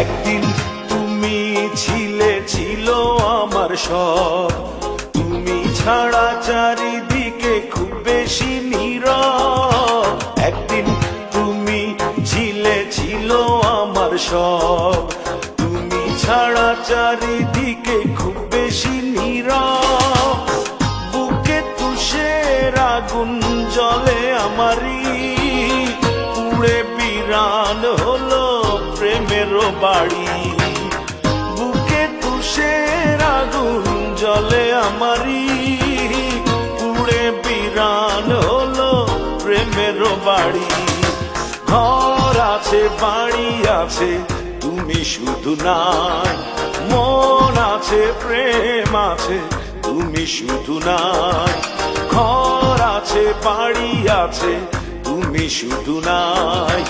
একদিন তুমি ছিলে, ছিল আমার সব, তুমি ছাড়া চারিদিকে খুব বেশি নীরব। একদিন তুমি ছিলে, ছিল আমার সব, তুমি ছাড়া চারিদিকে খুব বেশি নীরব। বুকে তুষের আগুন জ্বলে আমারই, পুড়ে বিরান হলো প্রেমের বাড়ি। বুকে তুষের আগুন জ্বলে আমারই, পুড়ে বিরান হলো প্রেমের বাড়ি। ঘর আছে, বাড়ি আছে, তুমি শুধু নাই। মন আছে, প্রেম আছে, তুমি শুধু নাই। ঘর আছে, বাড়ি আছে, তুমি শুধু নাই।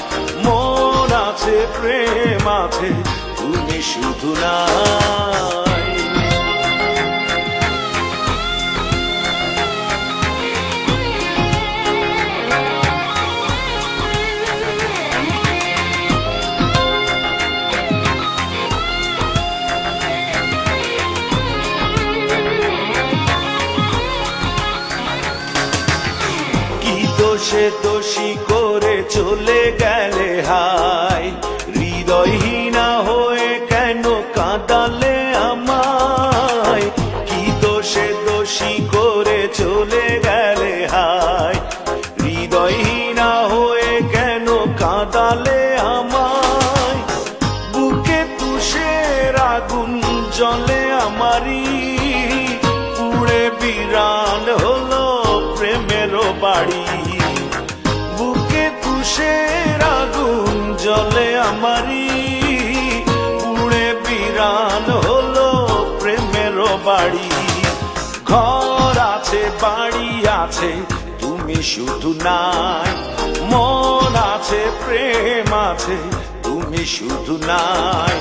মন আছে, প্রেম আছে, তুমি শুধু নাই। দোষে দোষী করে চলে গেলে হায়, হৃদয়হীনা হয়ে কেন কাঁদালে আমায়। কি দোষে দোষী করে চলে গেলে হায়, হৃদয়হীনা হয়ে কেন কাঁদালে আমায়। বুকে তুষের আগুন জ্বলে আমারই, পুড়ে বিরান হলো প্রেমের বাড়ি। বুকে তুষের আগুন জ্বলে আমারই, পুড়ে বিরান হলো প্রেমের বাড়ি। ঘর আছে, বাড়ি আছে, তুমি শুধু নাই। মন আছে, প্রেম আছে, তুমি শুধু নাই।